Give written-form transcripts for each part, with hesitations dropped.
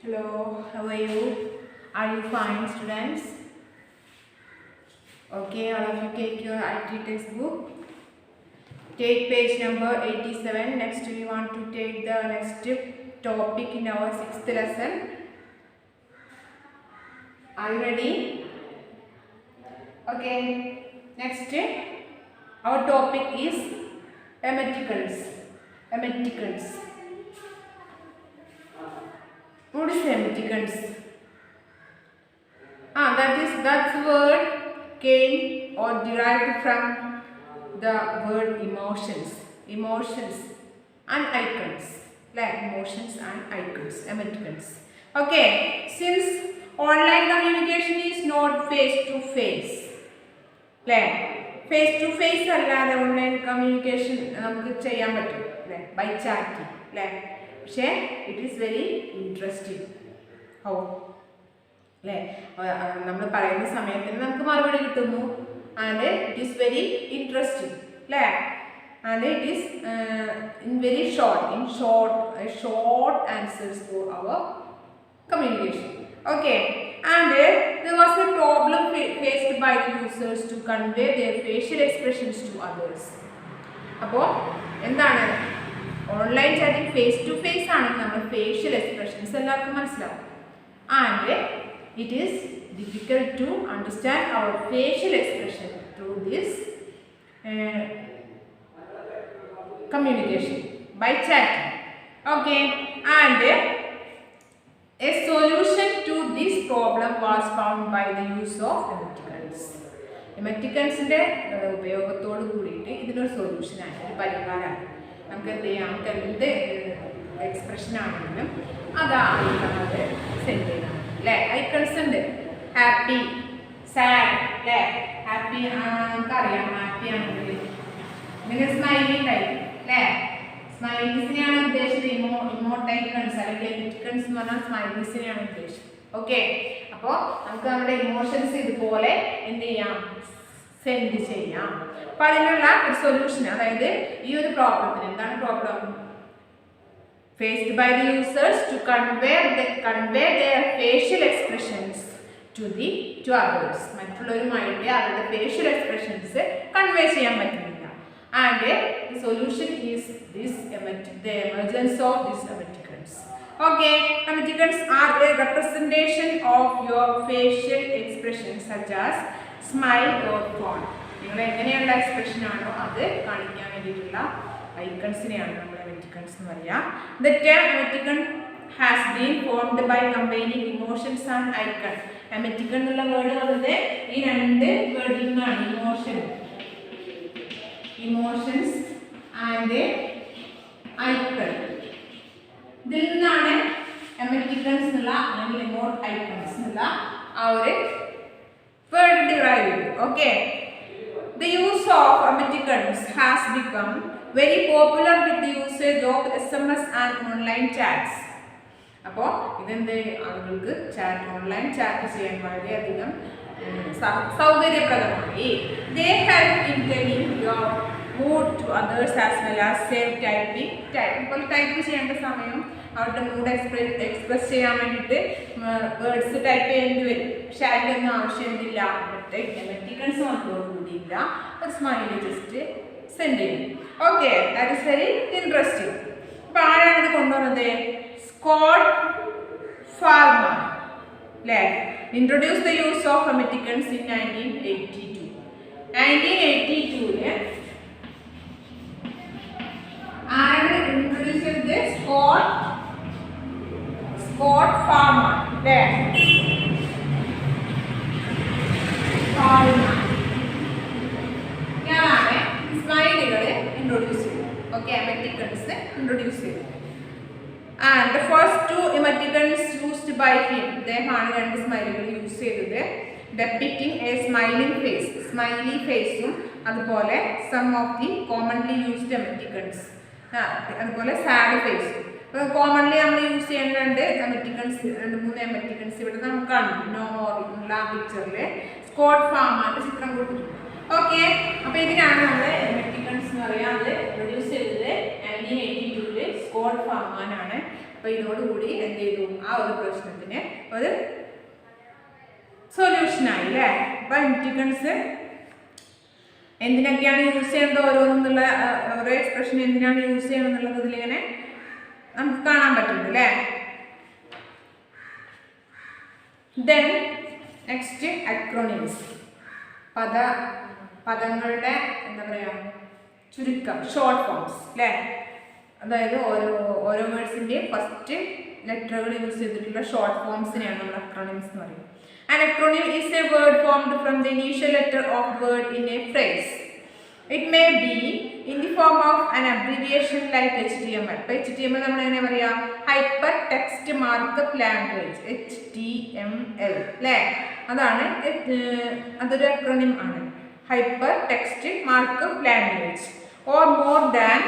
Hello, how are you? Are you fine, students? Okay, all of you take your IT textbook. Take page number 87. Next, we want to take the next topic in our 6th lesson. Are you ready? Okay, next, our topic is emeticals. Emeticals. What is emeticals? That word came or derived from the word emotions and icons, like emotions and icons, emoticons. Okay, since online communication is not face to face, like face to face allade online communication namukku cheyan pattum, like by chatting, like it is very interesting how അല്ലേ നമ്മൾ പറയുന്ന സമയത്തിന് നമുക്ക് മറുപടി കിട്ടുന്നു and it is very interesting അല്ലേ and it is in very short answers for our communication okay and there was a problem faced by the users to convey their facial expressions to others. അപ്പോൾ എന്താണ് online chatting face to face ആണെങ്കിൽ നമ്മൾ facial expressions എല്ലാവർക്കും മനസ്സിലാവും and it is difficult to understand our facial expression through this communication by chatting. Okay, and a solution to this problem was found by the use of emoticons. Emoticons ന്റെ ഉപയോഗത്തോട് കൂടിയിട്ട് ഇതിനൊരു solution ആണ്, ഒരു പരിഹാരമാണ്. നമുക്ക് എന്ത് ചെയ്യാം, നമുക്ക് എന്ത് എക്സ്പ്രഷൻ ആണെങ്കിലും അതാണ് അത് സെൻഡ് ചെയ്യണം. ഐക്കൺസ് ഉണ്ട്, ഹാപ്പി, സാഡ്, അല്ലേ ഹാപ്പി നമുക്കറിയാം, ഹാപ്പി ആണെങ്കിൽ നിങ്ങൾ സ്മൈലി ഉണ്ടായി അല്ലേ, സ്മൈലീസിനെയാണ് ഉദ്ദേശിച്ചത്. ഇമോട്ട് ഐക്കൺസ് അല്ലെങ്കിൽ എമോറ്റിക്കൺസ് എന്ന് പറഞ്ഞാൽ സ്മൈലീസിനെയാണ് ഉദ്ദേശിച്ചത്. ഓക്കെ, അപ്പോൾ നമുക്ക് നമ്മുടെ ഇമോഷൻസ് ഇതുപോലെ എന്ത് ചെയ്യാം, സെൻഡ് ചെയ്യാം. അപ്പോൾ അതിനുള്ള ഒരു സൊല്യൂഷൻ, അതായത് ഈ ഒരു പ്രോബ്ലത്തിന് എന്താണ് problem faced by the users to convey their facial expressions to others. മറ്റുള്ളവരുമായിട്ട് അവരുടെ facial expressions convey ചെയ്യാൻ പറ്റുന്നില്ല. And the solution is the emergence of these emoticons. Okay, emoticons are a representation of your facial expressions such as smile or frown. നിങ്ങൾ എങ്ങനെയുള്ള expression ആണോ അത് കാണിക്കാൻ വേണ്ടിയിട്ടുള്ള ഐക്കൺസിനെയാണ് നമ്മൾ emoticons എന്ന് പറയാം. The term emoticon has been formed by combining emotions and icon. Emoticon എന്നുള്ള വേർഡ് വന്നത് ഈ രണ്ട് വേർഡിൽ നിന്നാണ്, emotions and icon. ഇതിൽ നിന്നാണ് emoticons എന്നുള്ള അല്ലെങ്കിൽ emote icons എന്നുള്ള ആ ഒരു വേർഡ് ഡിറൈവ് ചെയ്തത്. Okay, the use of emoticons has become very popular with the usage of SMS and online chats. അപ്പോൾ ഇതെന്ത് ആളുകൾക്ക് ഓൺലൈൻ ചാറ്റ് ചെയ്യാൻ വളരെയധികം സൗകര്യപ്രദമായി. They help in telling your mood to others as well as save typing. ഇപ്പോൾ type ചെയ്യേണ്ട സമയം അവരുടെ mood express ചെയ്യാൻ വേണ്ടിയിട്ട് വേർഡ്സ് ടൈപ്പ് ചെയ്യേണ്ടി വരും, പക്ഷെ അതിലൊന്നും ആവശ്യമില്ല. എമോറ്റിക്കൺസ് വന്നതോടുകൂടിയില്ല, ഒരു സ്മൈലി ജസ്റ്റ് സെൻഡ് ചെയ്യും. Okay, that is very interesting. അപ്പോൾ ആരാണ് ഇത് കൊണ്ടുവന്നത്? സ്കോട്ട് ഫാർമർ അല്ലേ, introduce the use of emoticons in 1982. 1982 ആരാണ് ഇൻട്രൊഡ്യൂസ് ചെയ്തത്? സ്കോട്ട് ഫാർമർ അല്ലേ, ഞാനാണ് സ്മൈലുകൾ ഇൻട്രൊഡ്യൂസ് ചെയ്തു. ഓക്കെ, എമോറ്റിക്കൺസ് ഇൻട്രൊഡ്യൂസ് ചെയ്തു. And the first two emoticons used by him, അദ്ദേഹമാണ് രണ്ട് സ്മൈലുകൾ യൂസ് ചെയ്തത്. Depicting a smiling face, smiley ഫേസും അതുപോലെ some of the commonly used emoticons, അതുപോലെ സാഡ് ഫേസും. ഇപ്പോൾ കോമൺലി നമ്മൾ യൂസ് ചെയ്യുന്ന രണ്ട് മൂന്ന് എമോറ്റിക്കൺസ് ഇവിടെ നമുക്ക് കാണും. നോർമൽ പിക്ചറിൽ സ്കോട്ട് ഫാർമറിന്റെ ചിത്രം കൊടുത്തിട്ടുണ്ട്. ഓക്കെ, അപ്പോൾ ഇതിനാണ് നമ്മൾ എമോറ്റിക്കൺസ് എന്ന് പറയാം. അത് പ്രൊഡ്യൂസ് ചെയ്തത് 1982 സ്കോട്ട് ഫാർമർ ആണ്. അപ്പോൾ ഇതോടുകൂടി എന്ത് ചെയ്തു, ആ ഒരു പ്രശ്നത്തിന് ഒരു സൊല്യൂഷനായി അല്ലേ. അപ്പോൾ എമോറ്റിക്കൺസ് എന്തിനൊക്കെയാണ് യൂസ് ചെയ്യേണ്ടത്, ഓരോന്നുള്ള ഓരോ എക്സ്പ്രഷൻ എന്തിനാണ് യൂസ് ചെയ്യണം എന്നുള്ളത് ഇതിലിങ്ങനെ നമുക്ക് കാണാൻ പറ്റുന്നുണ്ട് അല്ലേ. ദെൻ നെക്സ്റ്റ് അക്രോണിംസ്, പദങ്ങളുടെ എന്താ പറയുക ചുരുക്കം, ഷോർട്ട് ഫോംസ് അല്ലേ. അതായത് ഓരോ വേർഡ്സിൻ്റെയും ഫസ്റ്റ് ലെറ്ററുകൾ യൂസ് ചെയ്തിട്ടുള്ള ഷോർട്ട് ഫോംസിനെയാണ് നമ്മൾ അക്രോണിംസ് എന്ന് പറയുന്നത്. An acronym is a word formed from the initial letter of word in a phrase. It may be in the form of an abbreviation like HTML. ഇപ്പോൾ HTML നമ്മൾ എങ്ങനെ പറയാ, hyper text markup language, HTML അല്ലേ. അതൊരു acronym ആണ്, hyper text markup language. Or more than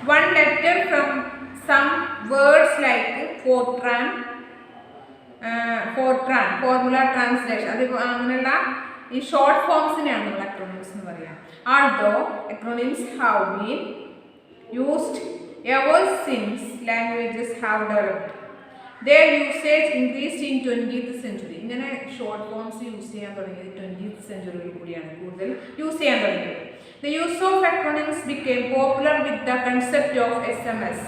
one letter from some words like Fortran, formula translation, അത് അങ്ങനെയുള്ള ഈ ഷോർട്ട് ഫോംസിനെയാണ് നമ്മൾ അക്രോണിംസ് എന്ന് പറയുക. Although acronyms have been used ever since languages have developed, their usage increased in 20th century. ഇങ്ങനെ short forms use ചെയ്യാൻ തുടങ്ങിയത് 20th സെഞ്ച്വറിയിൽ കൂടിയാണ് കൂടുതൽ യൂസ് ചെയ്യാൻ തുടങ്ങിയത്. The use of acronyms became popular with the concept of SMS,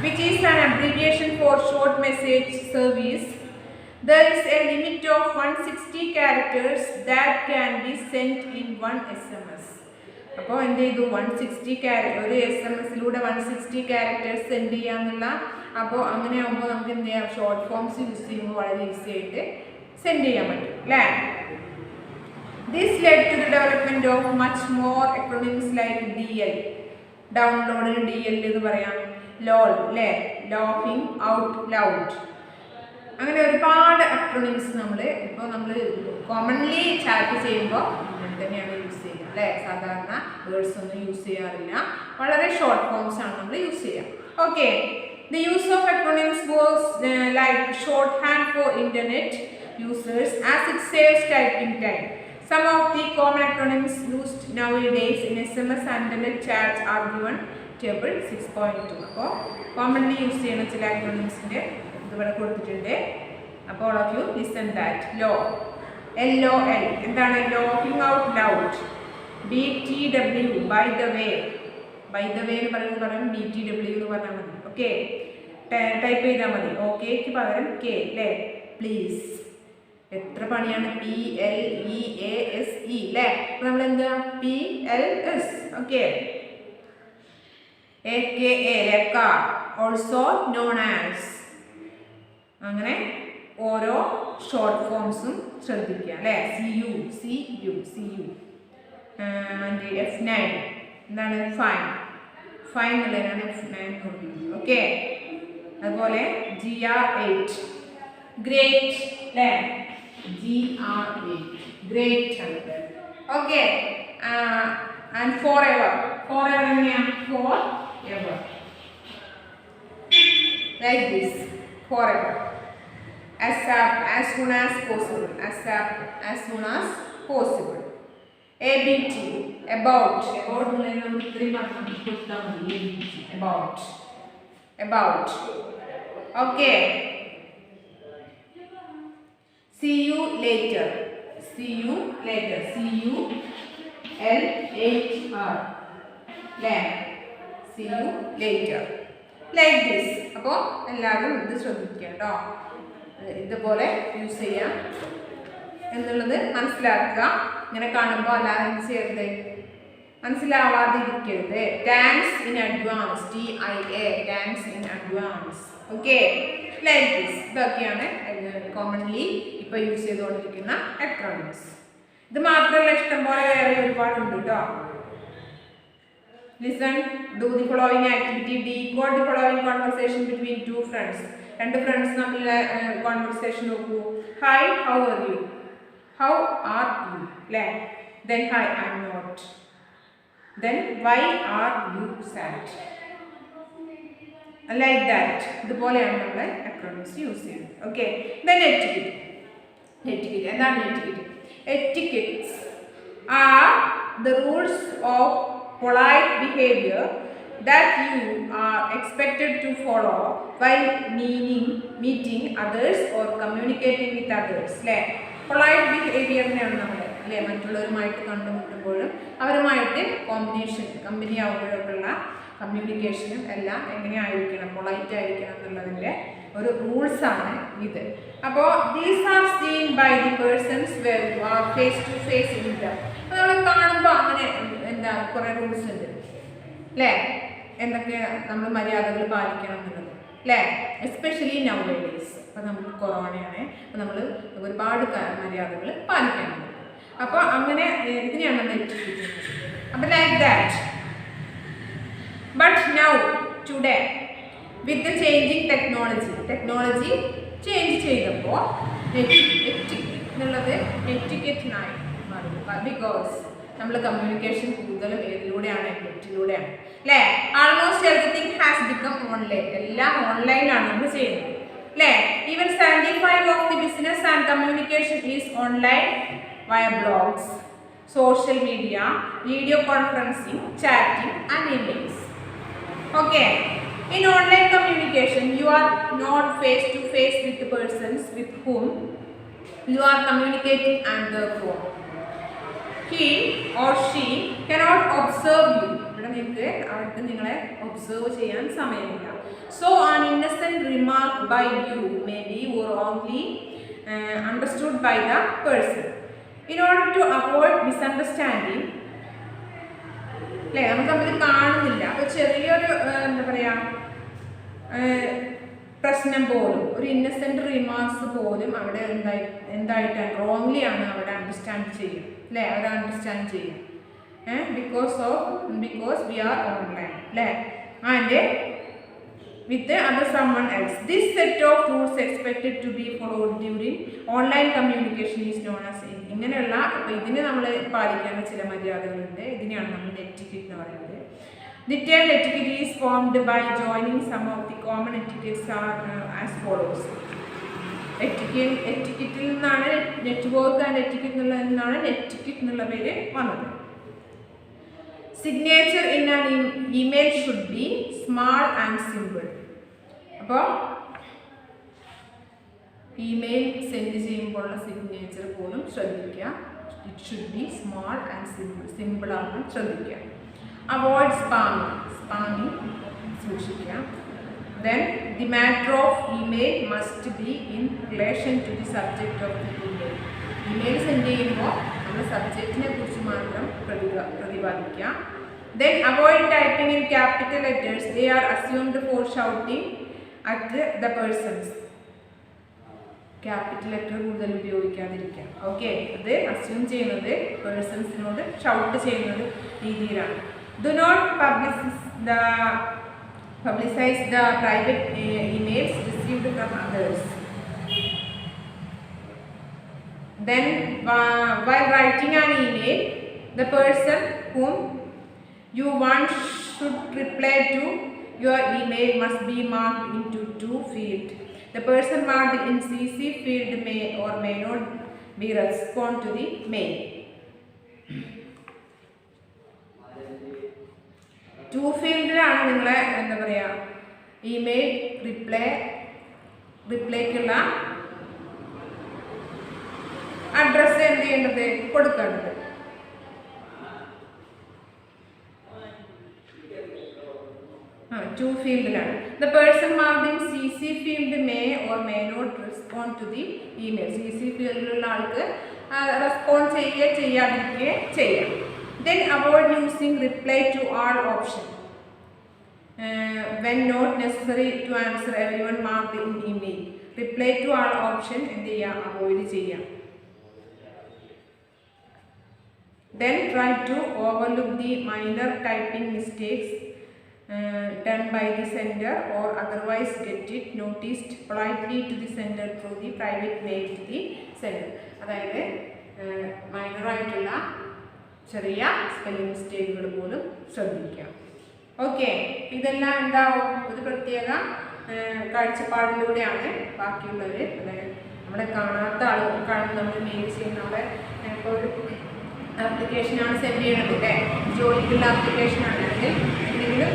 which is an abbreviation for short message service. There is a limit of 160 characters that can be sent in one SMS. അപ്പോൾ എന്ത് ചെയ്തു, 160 ഒരു SMS-ലൂടെ 160 characters send ചെയ്യാന്നുള്ള. അപ്പോൾ അങ്ങനെ ആകുമ്പോൾ നമുക്ക് എന്ത് ചെയ്യാം, ഷോർട്ട് ഫോംസ് യൂസ് ചെയ്യുമ്പോൾ വളരെ ഈസി ആയിട്ട് സെൻഡ് ചെയ്യാൻ പറ്റും അല്ലേ. This led to the development of much more acronyms like DL, ഡൗൺലോഡിന് DL എന്ന് പറയാം, LOL അല്ലേ, laughing out loud. അങ്ങനെ ഒരുപാട് അക്രോണിംസ് നമ്മൾ കോമൺലി ചാറ്റ് ചെയ്യുമ്പോൾ ഇങ്ങനെ തന്നെയാണ് യൂസ് ചെയ്യുക അല്ലേ. സാധാരണ വേർഡ്സ് ഒന്നും യൂസ് ചെയ്യാറില്ല, വളരെ ഷോർട്ട് ഫോംസ് ആണ് നമ്മൾ യൂസ് ചെയ്യുക. Okay, the use of acronyms was like shorthand for internet users as it saves typing time. Some of the common acronyms used nowadays in SMS and internet chats are given table 6.2. അപ്പോൾ commonly use ചെയ്യുന്ന ചില അക്രോണിംസിൻ്റെ ഇതിവിടെ കൊടുത്തിട്ടുണ്ട്. അപ്പോൾ all of you listen that. LOL, എന്താണ്, laughing out loud. BTW, by the way എന്ന് പറയുന്നത് BTW എന്ന് പറഞ്ഞാൽ മതി. ഓക്കെ, ടൈപ്പ് ചെയ്താൽ മതി. ഓക്കേക്ക് പകരം കെ അല്ലേ. പ്ലീസ്, എത്ര പണിയാണ്, PLEASE അല്ലേ. അപ്പോൾ നമ്മൾ എന്താ PLS. Okay, AKA, also known as. അങ്ങനെ ഓരോ ഷോർട്ട് ഫോംസും ശ്രദ്ധിക്കുക അല്ലേ. CU ആൻഡ് F9 എന്താണ്, ഫൈൻ എന്നുള്ളതിനാണ് F9 നോക്കുന്നത്. ഓക്കെ, അതുപോലെ GR8 ഗ്രേറ്റ് അല്ലേ, GR8 ഗ്രേറ്റ് ആണ്. ഓക്കെ, ആൻഡ് ഫോറെവർ എങ്ങനെയാണ്, Forever like this, Forever. ASAP, as soon as possible, ASAP, as soon as possible. ABT, about എന്നുള്ളതിന് നമ്മൾ ഇത്രയും പറഞ്ഞു കൊടുത്താൽ മതി. about. Okay, see you later, CULATR അല്ലേ, see you later like this. അപ്പോൾ എല്ലാവരും ഇത് ശ്രദ്ധിക്കുക കേട്ടോ, ഇതുപോലെ യൂസ് ചെയ്യാം എന്നുള്ളത് മനസ്സിലാക്കുക. ഇങ്ങനെ കാണുമ്പോൾ അല്ലാതെ എന്ത് ചെയ്യരുത്, മനസ്സിലാവാതിരിക്കരുത്. Thanks in advance, TIA, thanks in advance. Okay, like this. ഇതൊക്കെയാണ് കോമൺലി ഇപ്പോൾ യൂസ് ചെയ്തുകൊണ്ടിരിക്കുന്ന അക്രോണിംസ്. ഇത് മാത്രമല്ല, ഇഷ്ടംപോലെ വേറെ ഒരുപാടുണ്ട് കേട്ടോ. Listen, do the following activity. Decode the following conversation between two friends. രണ്ട് ഫ്രണ്ട്സ് തമ്മിലുള്ള കോൺവെർസേഷൻ നോക്കൂ. ഹായ്, ഹൗ ആർ യു, അല്ലേ. Then hi, I am not. Then why are you sad, like that. ഇതുപോലെയാണ് നമ്മൾ അക്രോണിംസ് യൂസ് ചെയ്യുന്നത്. Okay, then etiquette. എന്താണ് etiquette? Etiquettes are the rules of polite behavior that you are expected to follow while meeting others or communicating with others. അല്ലേ, polite ബിഹേവിയറിനെയാണ് നമ്മൾ അല്ലേ മറ്റുള്ളവരുമായിട്ട് കണ്ടുമുട്ടുമ്പോഴും അവരുമായിട്ട് company ആവുമ്പോഴൊക്കെയുള്ള കമ്മ്യൂണിക്കേഷനും എല്ലാം എങ്ങനെയായിരിക്കണം, പൊളൈറ്റ് ആയിരിക്കണം എന്നുള്ളതിൻ്റെ ഒരു റൂൾസാണ് ഇത്. അപ്പോൾ these are seen by the persons face to face in them. അപ്പോൾ നമ്മൾ കാണുമ്പോൾ അങ്ങനെ എന്താ കുറേ റൂൾസ് ഉണ്ട് അല്ലേ, എന്തൊക്കെ നമ്മൾ മര്യാദകൾ പാലിക്കണം എന്നുള്ളത് അല്ലേ, എസ്പെഷ്യലി നൗ ഡേയ്സ്. അപ്പോൾ നമുക്ക് കൊറോണയാണ്, അപ്പോൾ നമ്മൾ ഒരുപാട് മര്യാദകൾ പാലിക്കാനുണ്ട്. അപ്പോൾ അങ്ങനെ ഇതിനെയാണ് നമ്മൾ എത്തിക്കുന്നത്. അപ്പോൾ like that. But now today with the changing technology change ചെയ്തപ്പോൾ എന്നുള്ളത് നെറ്റിക്കറ്റിനായി മാറും. ബിക്കോസ് നമ്മൾ കമ്മ്യൂണിക്കേഷൻ കൂടുതലും ഏതിലൂടെയാണ്, നെറ്റിലൂടെയാണ് അല്ലേ. Almost everything has become online. എല്ലാം ഓൺലൈനാണ് നമ്മൾ ചെയ്യുന്നത് അല്ലേ. Even 75% of the business and communication is online via blogs, social media, video conferencing, chatting and emails. Okay, in online communication you are not face to face with the persons with whom you are communicating and therefore he or she cannot observe you. ഇവിടെ നിങ്ങൾക്ക് അവർക്ക് നിങ്ങളെ observe ചെയ്യാൻ സമയമില്ല. So an innocent remark by you may be wrongly understood by the person. In order to avoid misunderstanding അല്ലേ, നമുക്ക് തമ്മിൽ കാണുന്നില്ല, അപ്പോൾ ചെറിയൊരു എന്താ പറയുക പ്രശ്നം പോലും, ഒരു ഇന്നസെൻ്റ് റിമാർക്സ് പോലും അവിടെ എന്തായിട്ടാണ് റോങ്ലി ആണ് അവിടെ അണ്ടർസ്റ്റാൻഡ് ചെയ്യും അല്ലേ, അവർ അണ്ടർസ്റ്റാൻഡ് ചെയ്യും ബിക്കോസ് വി ആർ ഓൺലൈൻ അല്ലേ, and with other someone else. This set of rules expected to be followed during online communication is known as ഇങ്ങനെയുള്ള. അപ്പോൾ ഇതിന് നമ്മൾ പാലിക്കേണ്ട ചില മര്യാദകളുണ്ട്. ഇതിനെയാണ് നമ്മൾ നെറ്റിക്കറ്റ് എന്ന് പറയുന്നത്. The term etiquette is formed by joining some of the common etiquettes are as follows. എറ്റിക്കറ്റിൽ നിന്നാണ് നെറ്റ്വർക്ക് ആൻഡ് എറ്റിക്കറ്റ് എന്നുള്ളതിൽ നിന്നാണ് നെറ്റിക്കറ്റ് എന്നുള്ള പേര് വന്നത്. Signature in an email should be small and simple. അപ്പോൾ ഇമെയിൽ സെൻഡ് ചെയ്യുമ്പോഴുള്ള സിഗ്നേച്ചർ പോലും ശ്രദ്ധിക്കുക. It should be small and സിമ്പിളാണെന്ന് ശ്രദ്ധിക്കുക. അവോയ്ഡ് സ്പാമിങ് സൂക്ഷിക്കുക. Then the matter of email must be in relation to the subject of the email. Email send ചെയ്യുമ്പോൾ നമ്മൾ സബ്ജക്റ്റിനെ കുറിച്ച് മാത്രം പ്രതിപാദിക്കുക. Then avoid typing in capital letters. They are assumed for shouting at the persons. Capital letter കൂടുതൽ ഉപയോഗിക്കാതിരിക്കുക. Okay, അത് assume ചെയ്യുന്നത് പേഴ്സൺസിനോട് shout ചെയ്യുന്നത് രീതിയിലാണ്. Do not publicize the private emails received from others. Then while writing an email, the person whom you want should reply to your email must be marked into 2 fields. The person marked in CC field may or may not be respond to the mail. 2 ഫീൽഡിലാണ് നിങ്ങളെ എന്താ പറയുക email റിപ്ലൈക്കുള്ള address എന്ത് ചെയ്യേണ്ടത്, കൊടുക്കേണ്ടത്. Two ഫീൽഡിലാണ്. The person marked in CC field may or may not respond to the email. CC ഫീൽഡിലുള്ള ആൾക്ക് respond ചെയ്യാതിരിക്കുകയോ ചെയ്യാം. Then avoid using reply to all option when not necessary to answer everyone marked in email. Reply to all option എന്ത് ചെയ്യുക, avoid ചെയ്യാം. Then try to overlook the minor typing mistakes done by the sender or otherwise get it noticed politely to the sender through the private mail to the sender. അതായത് മൈനറായിട്ടുള്ള ചെറിയ spelling മിസ്റ്റേക്കുകൾ പോലും ശ്രദ്ധിക്കാം. Okay, ഇതെല്ലാം എന്താവും, ഒരു പ്രത്യേക കാഴ്ചപ്പാടിലൂടെയാണ് ബാക്കിയുള്ളത്. അതായത് നമ്മളെ കാണാത്ത ആളുകൾക്കാണ് നമ്മൾ മെയിൽ ചെയ്യുന്ന നമ്മളെ ഇപ്പോൾ ആപ്ലിക്കേഷനാണ് സെൻഡ് ചെയ്യണത് അല്ലേ, ജോലിക്കുള്ള ആപ്ലിക്കേഷനാണ്, അല്ലെങ്കിൽ എന്തെങ്കിലും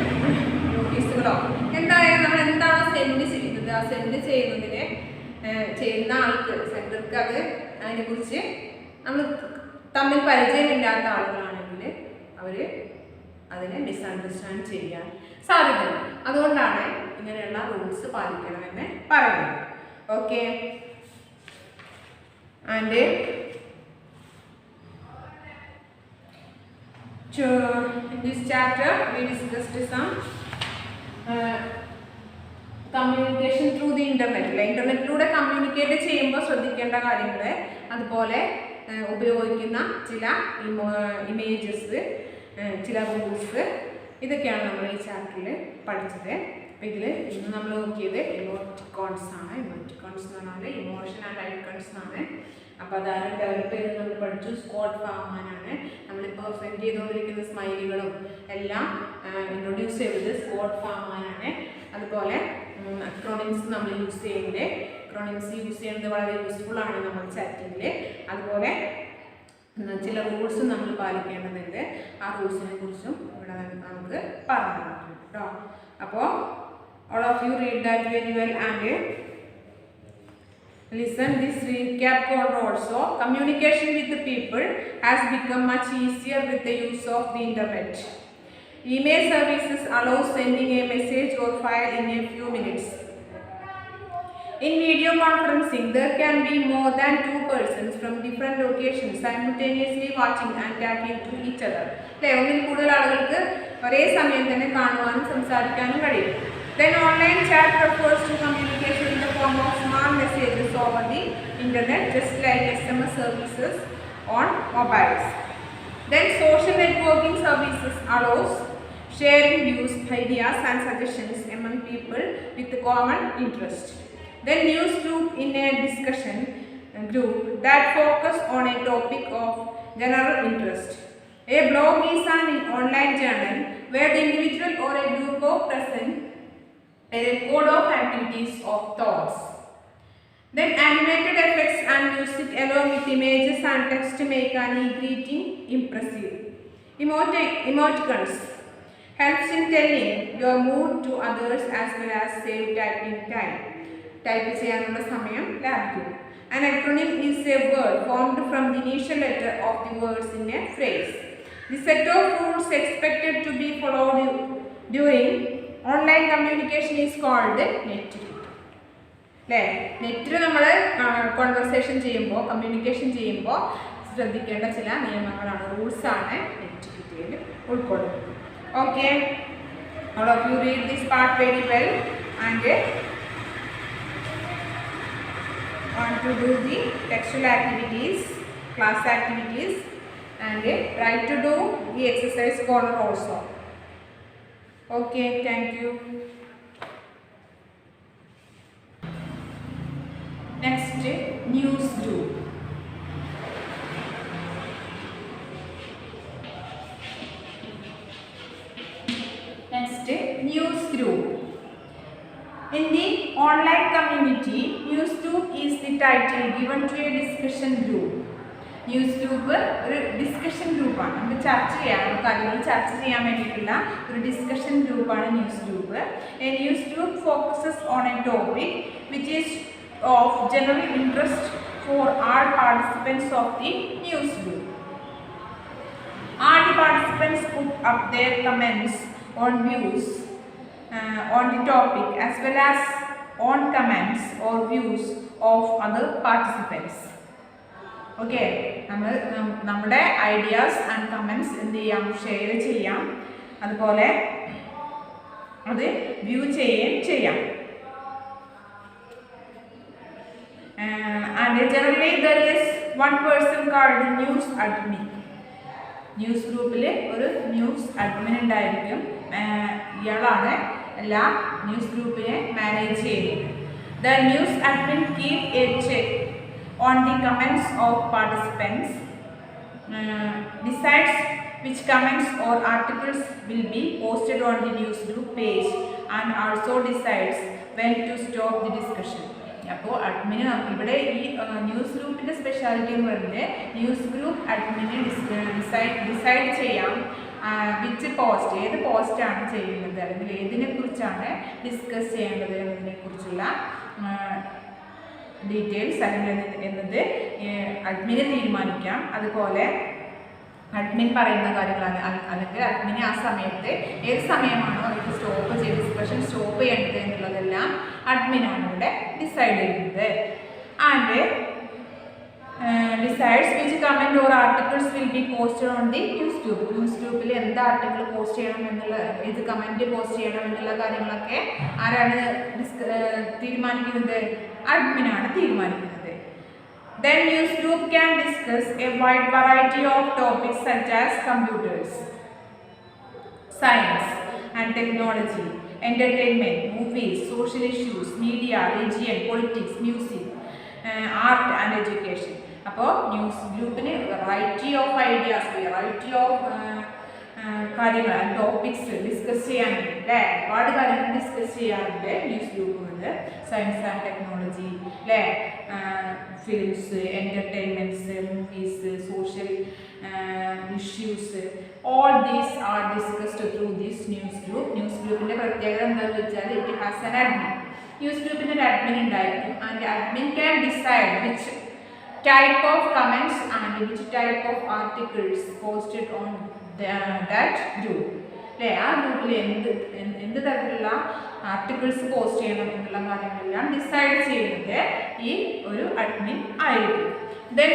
നോട്ടീസുകളോ എന്തായാലും നമ്മൾ എന്താണോ സെൻഡ് ചെയ്യുന്നത് ആ സെൻഡ് ചെയ്യുന്നതിന് ചെയ്യുന്ന ആൾക്ക് സെൻഡർക്ക് അതിനെക്കുറിച്ച് നമ്മൾ തമ്മിൽ പരിചയമില്ലാത്ത ആളുകളാണെങ്കിൽ അവർ അതിനെ മിസ്അണ്ടർസ്റ്റാൻഡ് ചെയ്യാൻ സാധ്യതയുണ്ട്. അതുകൊണ്ടാണ് ഇങ്ങനെയുള്ള റൂൾസ് പാലിക്കണമെന്ന് പറയുന്നത്. Okay, and in this chapter we discussed some communication through the internet അല്ലെ, ഇൻ്റർനെറ്റിലൂടെ കമ്മ്യൂണിക്കേറ്റ് ചെയ്യുമ്പോൾ ശ്രദ്ധിക്കേണ്ട കാര്യങ്ങൾ, അതുപോലെ ഉപയോഗിക്കുന്ന ചില ഇമേജസ്, ചില റൂൾസ്, ഇതൊക്കെയാണ് നമ്മൾ ഈ ചാപ്റ്ററിൽ പഠിച്ചത്. അപ്പോൾ ഇതിൽ ഇന്ന് നമ്മൾ നോക്കിയത് ഇമോട്ടിക്കോൺസ് ആണ്. ഇമോട്ടിക്കോൺസ് എന്ന് പറഞ്ഞാൽ ഇമോഷൻ ആൻഡ് ഐക്കൺസ് ആണ്. അപ്പോൾ അതായത് ഡെവലപ്പ് ചെയ്ത് നമ്മൾ പഠിച്ചു. സ്കോട്ട് ഫാമാനാണ് നമ്മളിപ്പോൾ സെൻഡ് ചെയ്തുകൊണ്ടിരിക്കുന്ന സ്മൈലികളും എല്ലാം ഇൻട്രൊഡ്യൂസ് ചെയ്തത് സ്കോട്ട് ഫാമാനാണ്. അതുപോലെ അക്രോണിംസ് നമ്മൾ യൂസ് ചെയ്യുന്നത്, അക്രോണിംസ് യൂസ് ചെയ്യുന്നത് വളരെ യൂസ്ഫുൾ ആണ് നമ്മൾ ചാറ്റിങ്ങിൽ. അതുപോലെ ചില റൂൾസ് നമ്മൾ പാലിക്കേണ്ടതുണ്ട്. ആ റൂൾസിനെ കുറിച്ചും ഇവിടെ നമുക്ക് പറഞ്ഞു കേട്ടോ. അപ്പോൾ all of you read that very well and listen this recap code also. Communication with the people has become much easier with the use of the internet. Email services allow sending a message or file in a few minutes. In video conferencing, there can be more than two persons from different locations simultaneously watching and talking to each other. ഒന്നിൽ കൂടുതൽ ആളുകൾക്ക് ഒരേ സമയം തന്നെ കാണുവാനും സംസാരിക്കാനും കഴിയും. Then online chat refers to communication in the form of small messages over the internet, just like SMS services on mobiles. Then social networking services allows sharing views, ideas and suggestions among people with common interest. Then news group in a discussion group that focus on a topic of general interest. A blog is an online journal where the individual or a group of present a record of activities of thoughts. Then animated effects and music along with images and text make an e-greeting impressive. Emoticons helps in telling your mood to others as well as save typing time. Type ചെയ്യാനുള്ള സമയം ലാഭിക്കും. An acronym is a word formed from the initial letter of the words in a phrase. The set of rules expected to be followed during online communication is called net. അല്ലേ, നെറ്റിൽ നമ്മൾ conversation ചെയ്യുമ്പോൾ, communication ചെയ്യുമ്പോൾ ശ്രദ്ധിക്കേണ്ട ചില നിയമങ്ങളാണ്, റൂൾസാണ് net കിട്ടിയതിൽ ഉൾക്കൊള്ളുന്നത്. Okay, all of you read this part very well and want to do the textual activities, class activities and try to do the exercise corner also. Okay, thank you. Next, news group. Next, news group. In the online community, news group is the title given to a discussion group. News group ഒരു discussion ഗ്രൂപ്പാണ്. നമുക്ക് ചർച്ച ചെയ്യാം, കാര്യങ്ങൾ ചർച്ച ചെയ്യാൻ വേണ്ടിയിട്ടുള്ള ഒരു ഡിസ്കഷൻ ഗ്രൂപ്പാണ് news group. A news group focuses on A topic which is of general interest four all participants of the news group. All the participants put up their comments on views on the topic as well as on comments or views of other participants. Okay, നമ്മുടെ ideas and comments എന്ത് ചെയ്യാം, share ചെയ്യാം, അതുപോലെ അത് view ചെയ്യുകയും ചെയ്യാം. And generally there is one person called news admin. News ഗ്രൂപ്പിൽ ഒരു ന്യൂസ് അഡ്മിൻ ഉണ്ടായിരിക്കും. ഇയാളാണ് എല്ലാ ന്യൂസ് ഗ്രൂപ്പിനെ മാനേജ് ചെയ്യുന്നത്. The news admin keep a cheque on the comments of participants, decides which comments or articles will be posted on the news group page and also decides when to stop the discussion. അപ്പോൾ അഡ്മിന് ഇവിടെ ഈ news ഗ്രൂപ്പിൻ്റെ speciality എന്ന് പറയുന്നത് news group അഡ്മിന് decide ചെയ്യാം which post, ഏത് പോസ്റ്റാണ് ചെയ്യുന്നത് അല്ലെങ്കിൽ ഏതിനെക്കുറിച്ചാണ് ഡിസ്കസ് ചെയ്യേണ്ടത് എന്നതിനെക്കുറിച്ചുള്ള ഡീറ്റെയിൽസ് അല്ലെങ്കിൽ എന്നത് അഡ്മിന് തീരുമാനിക്കാം. അതുപോലെ അഡ്മിൻ പറയുന്ന കാര്യങ്ങളാണ്, അല്ലെങ്കിൽ അഡ്മിന് ആ സമയത്ത് ഏത് സമയമാണോ അവർക്ക് ഡിസ്കഷൻ സ്റ്റോപ്പ് ചെയ്യേണ്ടത് എന്നുള്ളതെല്ലാം അഡ്മിനാണ് ഇവിടെ ഡിസൈഡ് ചെയ്യുന്നത്. And decides which comment or articles will be posted on the news ട്യൂബിൽ എന്ത് ആർട്ടിക്കിൾ പോസ്റ്റ് ചെയ്യണം എന്നുള്ള, ഏത് കമൻറ്റ് പോസ്റ്റ് ചെയ്യണം എന്നുള്ള കാര്യങ്ങളൊക്കെ ആരാണ് തീരുമാനിക്കുന്നത്? അഡ്മിനാണ് തീരുമാനിക്കുന്നത്. Then news group can discuss a wide variety of topics such as computers, science and technology, entertainment, movies, social issues, media, religion, politics, music, art and education. അപ്പോൾ ന്യൂസ് ഗ്രൂപ്പിന് variety of ideas, variety of കാര്യങ്ങൾ, topics discuss ചെയ്യാനുണ്ട് അല്ലേ. ഒരുപാട് കാര്യങ്ങൾ discuss ചെയ്യാറുണ്ട് news ഗ്രൂപ്പുകളിൽ. Science and technology അല്ലേ, films, entertainments, movies, social issues, all these are discussed through this news group. News ഗ്രൂപ്പിൻ്റെ പ്രത്യേകത എന്താണെന്ന് വെച്ചാൽ it has an admin. News ഗ്രൂപ്പിന് ഒരു അഡ്മിൻ ഉണ്ടായിരിക്കും. And admin can decide which type of comments and which type of articles posted on that group. അല്ലേ, ആ ഗ്രൂപ്പിൽ എന്ത് തരത്തിലുള്ള ആർട്ടിക്കിൾസ് പോസ്റ്റ് ചെയ്യണം എന്നുള്ള കാര്യങ്ങളെല്ലാം ഡിസൈഡ് ചെയ്യുന്നത് ഈ ഒരു അഡ്മിൻ ആയിരിക്കും. Then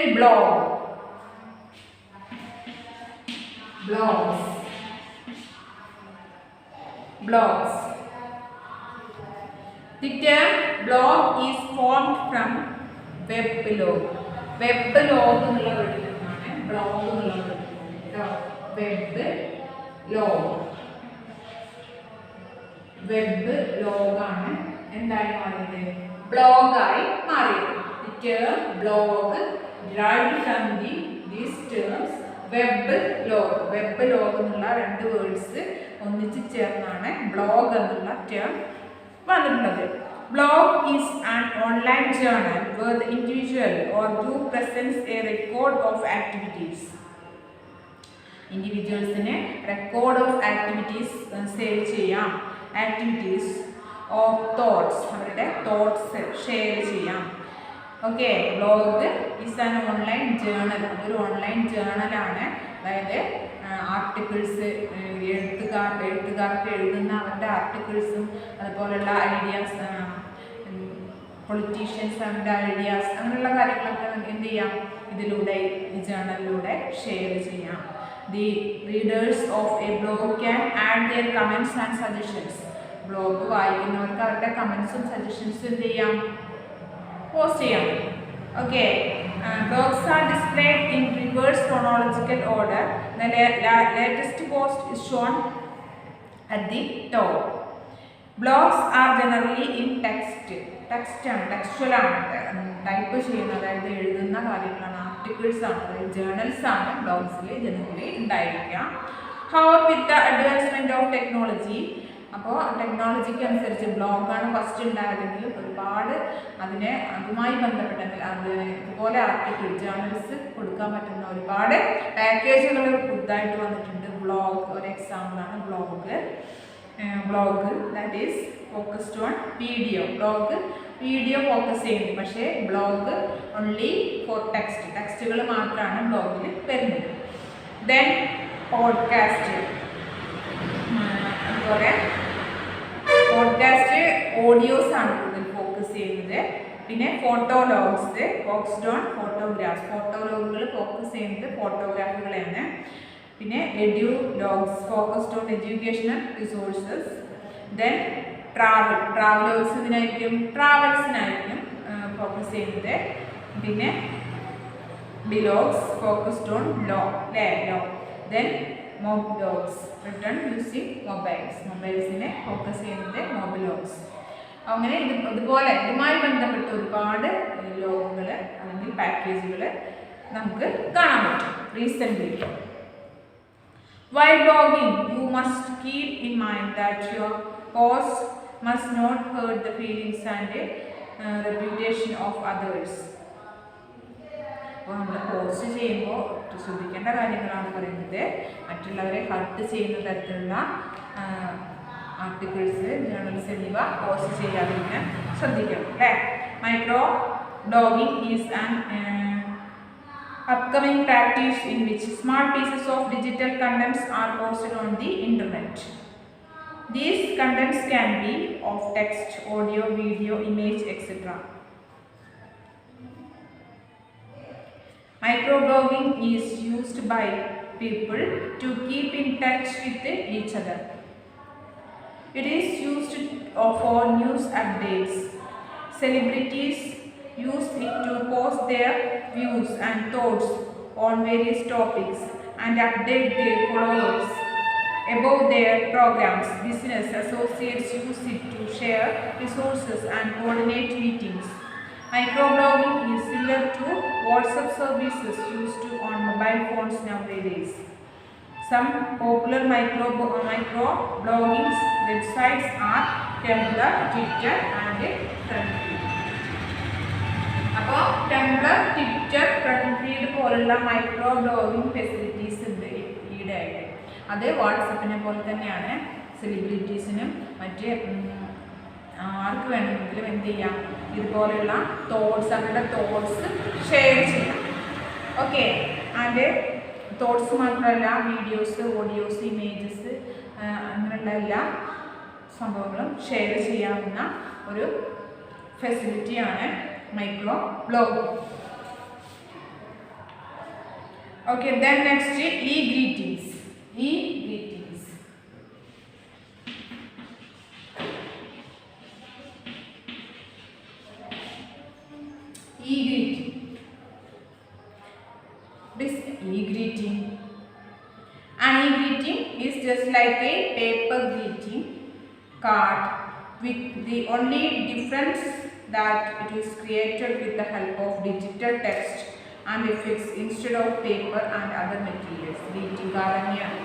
blogs. The term blog is formed from web log. Web log എന്നുള്ള വേർഡിൽ നിന്നാണ് ബ്ലോഗ് എന്നുള്ള വെബ് ലോഗാണ് എന്തായി മാറിയത്? ബ്ലോഗായി മാറിയത്. The term blog derived from these terms web log എന്നുള്ള രണ്ട് വേർഡ്സ് ഒന്നിച്ച് ചേർന്നാണ് ബ്ലോഗ് എന്നുള്ള ടേം വന്നിട്ടുള്ളത്. Blog is an online journal where the individual or group presents a record of activities. Individualsine record of activities save ചെയ്യാം. Activities of thoughts, അവരുടെ thoughts share ചെയ്യാം. Okay, blog is an online journal. അതൊരു online ജേണലാണ്. അതായത് articles എഴുത്തുകാർക്ക് എഴുതുന്ന അവരുടെ ആർട്ടിക്കിൾസും അതുപോലുള്ള ideas, politicians അവരുടെ ഐഡിയാസ്, അങ്ങനെയുള്ള കാര്യങ്ങളൊക്കെ എന്ത് ചെയ്യാം, ഇതിലൂടെ ഈ ജേണലിലൂടെ ഷെയർ ചെയ്യാം. The readers of a blog can add their comments and suggestions. Blog വായിക്കുന്നവർക്ക് അവരുടെ കമൻസും സജഷൻസും എന്ത് ചെയ്യാം, പോസ്റ്റ് ചെയ്യാം. Okay, blogs are displayed in reverse chronological order. The latest post is shown at the top. Blogs are generally in textual ആണ്, type ചെയ്യുന്ന, അതായത് എഴുതുന്ന കാര്യങ്ങളാണ്, ആർട്ടിക്കിൾസ് ആണ്, അതായത് ജേണൽസ് ആണ് ബ്ലോഗ്സിൽ ജനറലി ഉണ്ടായിരിക്കുക. However, with the advancement of technology, അപ്പോൾ ടെക്നോളജിക്ക് അനുസരിച്ച് ബ്ലോഗാണ് ഫസ്റ്റ് ഉണ്ടായതെങ്കിലും ഒരുപാട് അതുമായി ബന്ധപ്പെട്ടെങ്കിൽ അതുപോലെ ആർട്ടിക്കിൾ ജേർണൽസ് കൊടുക്കാൻ പറ്റുന്ന ഒരുപാട് പാക്കേജുകൾ പുതുതായിട്ട് വന്നിട്ടുണ്ട്. ബ്ലോഗ് ഒരു എക്സാമ്പിളാണ് blog that is focused on video. Blog video focus ചെയ്യുന്നത്, പക്ഷേ ബ്ലോഗ് ഓൺലി ഫോർ ടെക്സ്റ്റുകൾ മാത്രമാണ് ബ്ലോഗിൽ വരുന്നത്. ദെൻ പോഡ്കാസ്റ്റ്, അതുപോലെ പോഡ്കാസ്റ്റ് ഓഡിയോസ് ആണ് കൂടുതൽ ഫോക്കസ് ചെയ്യുന്നത്. പിന്നെ ഫോട്ടോലോഗ്സ് ഫോക്കസ്ഡ് ഓൺ ഫോട്ടോലോഗുകൾ ഫോക്കസ് ചെയ്യുന്നത് ഫോട്ടോഗ്രാഫുകളെയാണ്. പിന്നെ edulogs focused on educational resources. Then travelogues ട്രാവൽസിനായിരിക്കും ഫോക്കസ് ചെയ്യുന്നത്. പിന്നെ ഡിലോഗ്സ് focused on law. Then mobilogs written using മൊബൈൽസിനെ ഫോക്കസ് ചെയ്യുന്നത് മൊബൈലോഗ്സ്. അങ്ങനെ ഇതുപോലെ ഇതുമായി ബന്ധപ്പെട്ട ഒരുപാട് ലോഗുകൾ അല്ലെങ്കിൽ പാക്കേജുകൾ നമുക്ക് കാണാൻ പറ്റും recently. While blogging, you must keep in mind that your post must not hurt the feelings and reputation of others. അപ്പോൾ നമ്മൾ പോസ്റ്റ് ചെയ്യുമ്പോൾ ശ്രദ്ധിക്കേണ്ട കാര്യങ്ങളാണ് പറയുന്നത്. മറ്റുള്ളവരെ ഹർട്ട് ചെയ്യുന്ന തരത്തിലുള്ള ആർട്ടിക്കിൾസ്, ജേർണൽസ് എന്നിവ പോസ്റ്റ് ചെയ്യാതിരിക്കാൻ ശ്രദ്ധിക്കണം അല്ലേ. Micro blogging is an upcoming practice in which small pieces of digital contents are posted on the internet. These contents can be of text, audio, video, image, etc. Microblogging is used by people to keep in touch with each other. It is used for news updates. Celebrities use it to post their views and thoughts on various topics and update their followers about their programs. Business associates use it to share resources and coordinate meetings. Microblogging is similar to WhatsApp services used on mobile phones nowadays. Some popular microblogging websites are Tumblr, Twitter and Friendfeed. അപ്പോൾ tumbler, Twitter, ഫ്രണ്ട്ഫീഡ് പോലുള്ള micro blogging facilities ഉണ്ട് ഈടായിട്ട്. അത് വാട്സപ്പിനെ പോലെ തന്നെയാണ്. സെലിബ്രിറ്റീസിനും മറ്റ് ആർക്ക് വേണമെങ്കിലും എന്ത് ചെയ്യാം, ഇതുപോലെയുള്ള തോട്ട്സ്, അവരുടെ തോട്ട്സ് ഷെയർ ചെയ്യാം. ഓക്കെ, ആൻഡ് തോട്ട്സ് മാത്രമല്ല, വീഡിയോസ്, ഓഡിയോസ്, ഇമേജസ്, അങ്ങനെയുള്ള എല്ലാ സംഭവങ്ങളും ഷെയർ ചെയ്യാവുന്ന ഒരു ഫെസിലിറ്റിയാണ് micro blogging. Okay, then next e-greetings. E-greetings. E-greeting. This e-greeting. An e-greeting is just like a paper greeting card, with the only difference that it is created with the help of digital text and effects instead of paper and other materials. Greeting card തന്നെയാണ്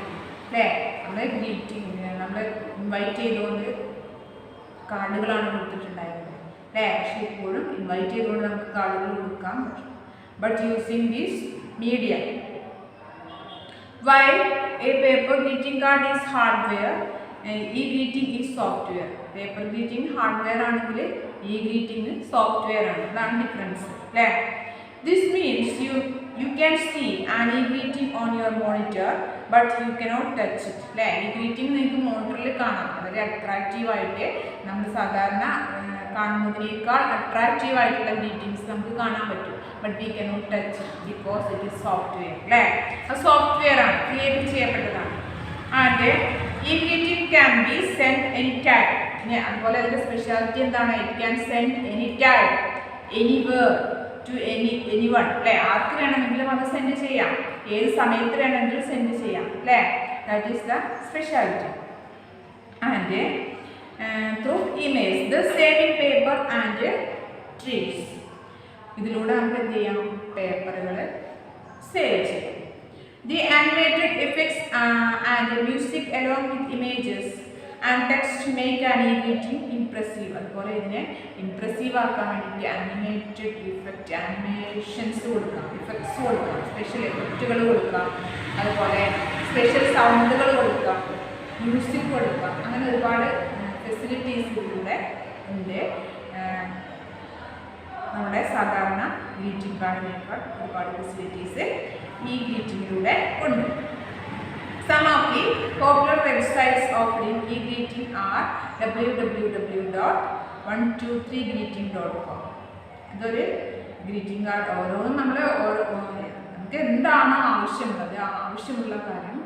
അല്ലേ. നമ്മൾ greeting നമ്മൾ invite ചെയ്തുകൊണ്ട് കാർഡുകളാണ് കൊടുത്തിട്ടുണ്ടായിരുന്നത് അല്ലേ. പക്ഷേ ഇപ്പോഴും invite ചെയ്തുകൊണ്ട് നമുക്ക് കാർഡുകൾ കൊടുക്കാൻ പറ്റും. But using this medium. While a paper greeting card is hardware, e-greeting is software. Paper greeting hardware ആണെങ്കിൽ e-greeting software ആണ്. അതാണ് ഡിഫറൻസ് അല്ലേ. This means you can see an e-greeting on your monitor but you cannot touch it അല്ലേ. e-greeting നിങ്ങൾക്ക് മോണിറ്ററിൽ കാണാം. വളരെ attractive ആയിട്ട് നമ്മൾ സാധാരണ കാണുന്നതിനേക്കാൾ അട്രാക്റ്റീവ് ആയിട്ടുള്ള ഗ്രീറ്റിംഗ്സ് നമുക്ക് കാണാൻ പറ്റും. But we cannot touch because it is software അല്ലേ. അത് സോഫ്റ്റ്വെയർ ആണ്, ക്രിയേറ്റ് ചെയ്യപ്പെട്ടതാണ്. And e-greeting can be sent anytime. അതുപോലെ അതിൻ്റെ സ്പെഷ്യാലിറ്റി എന്താണ്? It can send any time, anywhere, to anyone അല്ലേ. ആർക്ക് വേണമെങ്കിലും അത് സെൻഡ് ചെയ്യാം, ഏത് സമയത്ത് വേണമെങ്കിലും സെൻഡ് ചെയ്യാം അല്ലേ. That is the speciality. And through emails the saving paper and trees. ഇതിലൂടെ നമുക്ക് എന്ത് ചെയ്യാം? പേപ്പറുകൾ സേവ് ചെയ്യാം. The animated effects and music along with images and text make an e-greeting impressive. അതുപോലെ ഇതിനെ ഇംപ്രസീവ് ആക്കാൻ വേണ്ടിയിട്ട് ആനിമേറ്റഡ് ഇഫക്റ്റ്, ആനിമേഷൻസ് കൊടുക്കാം, ഇഫക്ട്സ് കൊടുക്കാം, സ്പെഷ്യൽ എഫക്റ്റുകൾ കൊടുക്കാം, അതുപോലെ സ്പെഷ്യൽ സൗണ്ടുകൾ കൊടുക്കാം, മ്യൂസിക് കൊടുക്കാം. അങ്ങനെ ഒരുപാട് ഫെസിലിറ്റീസ് ഇതിലൂടെ ഉണ്ട്. നമ്മുടെ സാധാരണ ഗ്രീറ്റിംഗ് കാർഡിനേക്കാൾ ഒരുപാട് ഫെസിലിറ്റീസ് ഈ ഗ്രീറ്റിംഗിലൂടെ ഉണ്ട്. Some of the popular websites offering e-greeting are www.123greeting.com. ഇതൊരു ഗ്രീറ്റിംഗ് കാർഡ്. ഓരോന്നും നമ്മൾ നമുക്ക് എന്താണോ ആവശ്യമുള്ളത് ആ ആവശ്യമുള്ള കാര്യം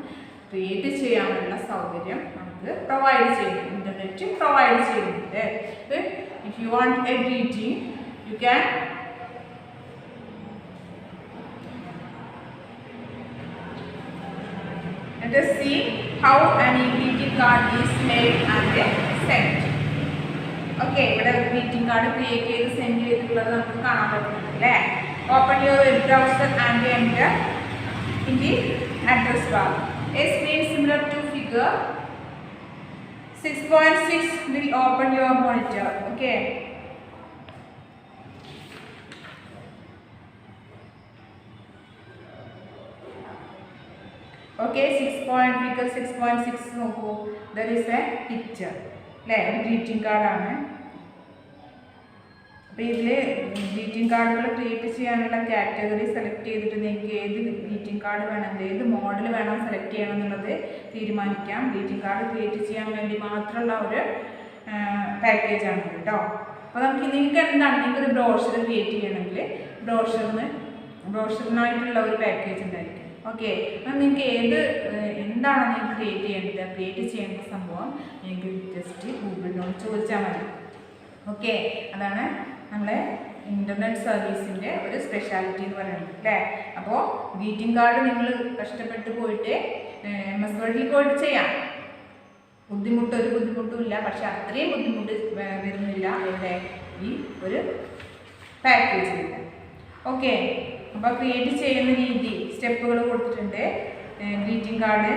ക്രിയേറ്റ് ചെയ്യാനുള്ള സൗകര്യം നമുക്ക് പ്രൊവൈഡ് ചെയ്യുന്നു, ഇൻ്റർനെറ്റ് പ്രൊവൈഡ് ചെയ്യുന്നുണ്ട്. If you want A greeting you can let us see how an e-greeting card is made and sent. Okay, ഇവിടെ greeting card create ചെയ്ത് സെൻഡ് ചെയ്തിട്ടുള്ളത് നമുക്ക് കാണാൻ പറ്റുന്നുണ്ട് അല്ലേ. Open your web browser and enter in the address bar. A screen similar to figure 6.6 will open your monitor. Okay. Okay, figure 6.6 നോക്കൂ. There is A picture അല്ലേ, ഒരു ഗ്രീറ്റിംഗ് കാർഡാണ്. അപ്പോൾ ഇതിൽ ഗ്രീറ്റിംഗ് കാർഡുകൾ ക്രിയേറ്റ് ചെയ്യാനുള്ള കാറ്റഗറി സെലക്ട് ചെയ്തിട്ട് നിങ്ങൾക്ക് ഏത് ഗ്രീറ്റിംഗ് കാർഡ് വേണം, ഏത് മോഡൽ വേണം സെലക്ട് ചെയ്യണം എന്നുള്ളത് തീരുമാനിക്കാം. ഗ്രീറ്റിംഗ് കാർഡ് ക്രിയേറ്റ് ചെയ്യാൻ വേണ്ടി മാത്രമുള്ള ഒരു പാക്കേജാണ് കേട്ടോ. അപ്പോൾ നിങ്ങൾക്ക് എന്താണ്, നിങ്ങൾക്കൊരു ബ്രോഷർ ക്രിയേറ്റ് ചെയ്യണമെങ്കിൽ ബ്രോഷറിനായിട്ടുള്ള ഒരു പാക്കേജ് ഉണ്ടായിരിക്കും. ഓക്കെ, അപ്പം നിങ്ങൾക്ക് എന്താണ് നിങ്ങൾക്ക് ക്രിയേറ്റ് ചെയ്യേണ്ട സംഭവം നിങ്ങൾക്ക് ജസ്റ്റ് ഗൂഗിളിനോട് ചോദിച്ചാൽ മതി. ഓക്കെ, അതാണ് നമ്മളെ ഇൻ്റർനെറ്റ് സർവീസിൻ്റെ ഒരു സ്പെഷ്യാലിറ്റി എന്ന് പറയുന്നത് അല്ലേ. അപ്പോൾ ഗ്രീറ്റിംഗ് കാർഡ് നിങ്ങൾ കഷ്ടപ്പെട്ട് പോയിട്ട് MS വേർഡിൽ പോയിട്ട് ചെയ്യാം. ഒരു ബുദ്ധിമുട്ടും ഇല്ല. പക്ഷെ അത്രയും ബുദ്ധിമുട്ട് വരുന്നില്ല ഇവിടെ ഈ ഒരു പാക്കേജിൽ. ഓക്കെ, അപ്പോൾ ക്രിയേറ്റ് ചെയ്യുന്ന രീതി സ്റ്റെപ്പുകൾ കൊടുത്തിട്ടുണ്ട്. ഗ്രീറ്റിംഗ് കാർഡ്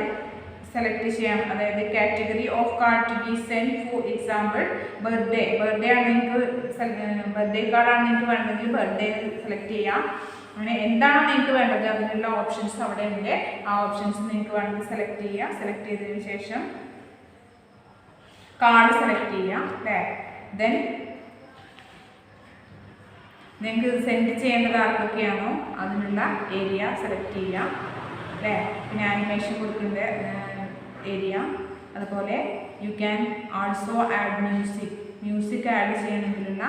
സെലക്ട് ചെയ്യാം, അതായത് category of card to be send. For example birthday ആണ് നിങ്ങൾക്ക് ബർത്ത്ഡേ കാർഡാണ് നിങ്ങൾക്ക് വേണ്ടതെങ്കിൽ ബർത്ത്ഡേ സെലക്ട് ചെയ്യാം. അങ്ങനെ എന്താണ് നിങ്ങൾക്ക് വേണ്ടത് അതിനുള്ള ഓപ്ഷൻസ് അവിടെ ഉണ്ട്. ആ ഓപ്ഷൻസ് നിങ്ങൾക്ക് വേണമെങ്കിൽ സെലക്ട് ചെയ്യാം. സെലക്ട് ചെയ്തതിന് ശേഷം കാർഡ് സെലക്ട് ചെയ്യാം അല്ലേ. ദെൻ നിങ്ങൾക്ക് സെൻഡ് ചെയ്യേണ്ടത് ആർക്കൊക്കെയാണോ അതിനുള്ള ഏരിയ സെലക്ട് ചെയ്യാം അല്ലേ. പിന്നെ ആനിമേഷൻ കൊടുക്കേണ്ട ഏരിയ, അതുപോലെ you can also add music add ചെയ്യണമെങ്കിലുള്ള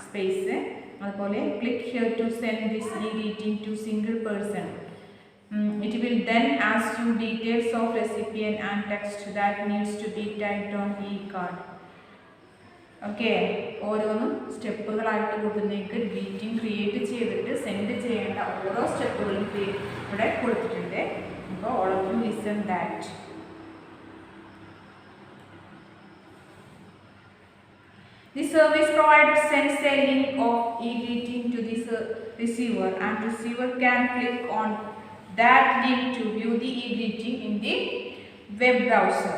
സ്പേസ്, അതുപോലെ click here to send this greeting to single person. It will then ask you details of recipient and text that needs to be typed on e-card. Okay, ഓരോന്നും സ്റ്റെപ്പുകളായിട്ട് കൊടുക്കുന്നേക്ക് greeting create ചെയ്തിട്ട് send ചെയ്യേണ്ട ഓരോ സ്റ്റെപ്പുകളും ഇവിടെ കൊടുത്തിട്ടുണ്ട്. അപ്പോൾ all of you listen that. The service provider sends a link of e-greeting to the receiver, and receiver can click on that link to view the e-greeting in the web browser.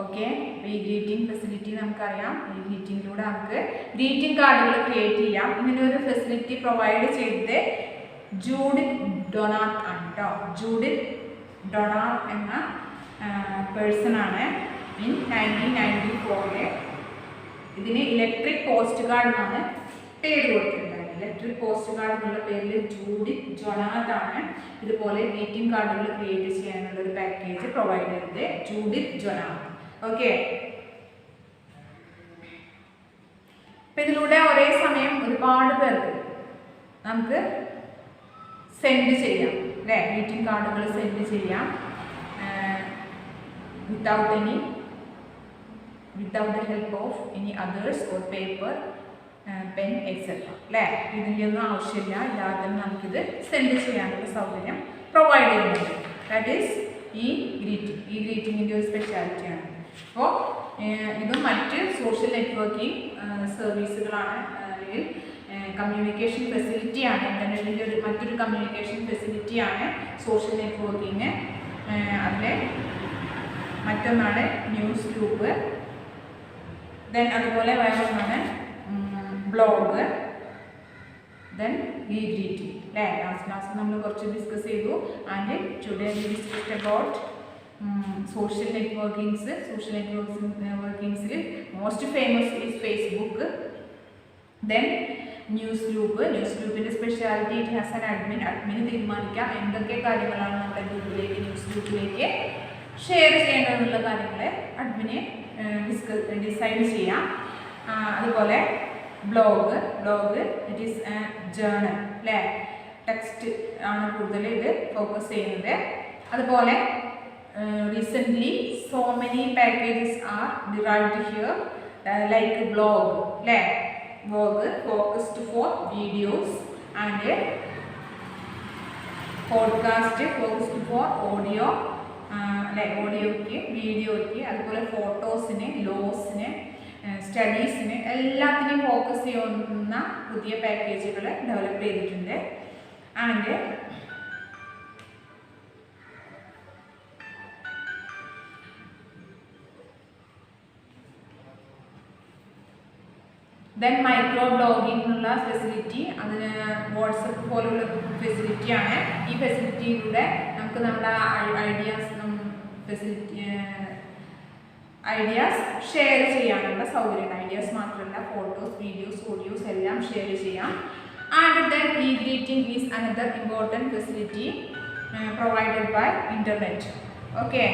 Okay, ഈ greeting facility നമുക്കറിയാം. ഈ ഗ്രീറ്റിംഗിലൂടെ നമുക്ക് greeting കാർഡുകൾ create ചെയ്യാം. ഇങ്ങനെ ഒരു facility provide ചെയ്തത് Judith ഡൊണാത്ത് ആണ് കേട്ടോ. ജൂഡിത്ത് ഡൊണാത്ത് എന്ന പേഴ്സൺ ആണ്. ഇൻ 1994 ഇതിന് ഇലക്ട്രിക് പോസ്റ്റ് കാർഡ് എന്നാണ് പേര് കൊടുത്തിട്ടുണ്ടായത്. ഇലക്ട്രിക് പോസ്റ്റ് കാർഡ് എന്നുള്ള പേരിൽ ജൂഡിത്ത് ഡൊണാത്ത് ആണ് ഇതുപോലെ ഗ്രീറ്റിംഗ് കാർഡുകൾ ക്രിയേറ്റ് ചെയ്യാനുള്ള ഒരു പാക്കേജ് പ്രൊവൈഡ് ചെയ്തത് ജൂഡിത്ത് ഡൊണാത്ത്. ഓക്കെ, അപ്പം ഇതിലൂടെ ഒരേ സമയം ഒരുപാട് പേർക്ക് നമുക്ക് സെൻഡ് ചെയ്യാം അല്ലേ. ഗ്രീറ്റിംഗ് കാർഡുകൾ സെൻഡ് ചെയ്യാം without the help of any others or paper, pen etcetera അല്ലേ. ഇതിൻ്റെ ഒന്നും ആവശ്യമില്ല, ഇല്ലാതെ തന്നെ നമുക്കിത് സെൻഡ് ചെയ്യാനുള്ള സൗകര്യം പ്രൊവൈഡ് ചെയ്യുന്നുണ്ട്. ദാറ്റ് ഈസ് ഈ ഗ്രീറ്റിങ്ങിൻ്റെ ഒരു സ്പെഷ്യാലിറ്റിയാണ്. അപ്പോൾ ഇതും മറ്റ് സോഷ്യൽ നെറ്റ്വർക്കിംഗ് സർവീസുകളാണ്, അല്ലെങ്കിൽ കമ്മ്യൂണിക്കേഷൻ ഫെസിലിറ്റിയാണ്. ഇൻ്റർനെറ്റിൻ്റെ മറ്റൊരു കമ്മ്യൂണിക്കേഷൻ ഫെസിലിറ്റിയാണ് സോഷ്യൽ നെറ്റ്വർക്കിംഗ്. അതിലെ മറ്റൊന്നാണ് ന്യൂസ് ഗ്രൂപ്പ്. ദെൻ അതുപോലെ വേറെ ഒന്നാണ് ബ്ലോഗ്. ദെൻ e-greeting അല്ലേ. ലാസ്റ്റ് ക്ലാസ്സിൽ നമ്മൾ കുറച്ച് ഡിസ്കസ് ചെയ്തു. And today we discussed about social networkings. Social networkings most famous is Facebook. Then news groupന്റെ സ്പെഷ്യാലിറ്റി ഇറ്റ് ഹാസ് ആൻ അഡ്മിന് തീരുമാനിക്കാം എന്തൊക്കെ കാര്യങ്ങളാണ് നമ്മുടെ ഗ്രൂപ്പിലേക്ക് ന്യൂസ് ഗ്രൂപ്പിലേക്ക് ഷെയർ ചെയ്യേണ്ടതെന്നുള്ള കാര്യങ്ങൾ അഡ്മിനെ ഡിസൈഡ് ചെയ്യാം. അതുപോലെ ബ്ലോഗ് ഇറ്റ് ഈസ് ജേർണൽ അല്ലേ. ടെക്സ്റ്റ് ആണ് കൂടുതൽ ഇത് ഫോക്കസ് ചെയ്യുന്നത്. അതുപോലെ recently so many packages are derived here like blog focused for videos, and podcast focused for audio ഓഡിയോയ്ക്ക് വീഡിയോയ്ക്ക്, അതുപോലെ ഫോട്ടോസിന് ലോസിന് സ്റ്റഡീസിന് എല്ലാത്തിനെയും ഫോക്കസ് ചെയ്യുന്ന പുതിയ പാക്കേജുകൾ ഡെവലപ്പ് ചെയ്തിട്ടുണ്ട്. ആൻഡ് ദെൻ മൈക്രോ ബ്ലോഗിങ്ങിനുള്ള ഫെസിലിറ്റി, അതിന് വാട്സപ്പ് പോലുള്ള ഫെസിലിറ്റിയാണ്. ഈ ഫെസിലിറ്റിയിലൂടെ നമുക്ക് നമ്മുടെ ഐഡിയാസ് ഷെയർ ചെയ്യാനുള്ള സൗകര്യമുണ്ട്. ഐഡിയാസ് മാത്രമല്ല, ഫോട്ടോസ്, വീഡിയോസ്, ഓഡിയോസ് എല്ലാം ഷെയർ ചെയ്യാം. And then E greeting is another important facility provided by internet. Okay.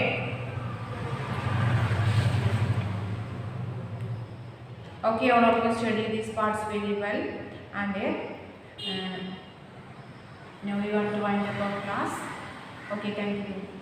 Okay, all of you study these parts very well, and now we want to wind up our class. Okay, thank you.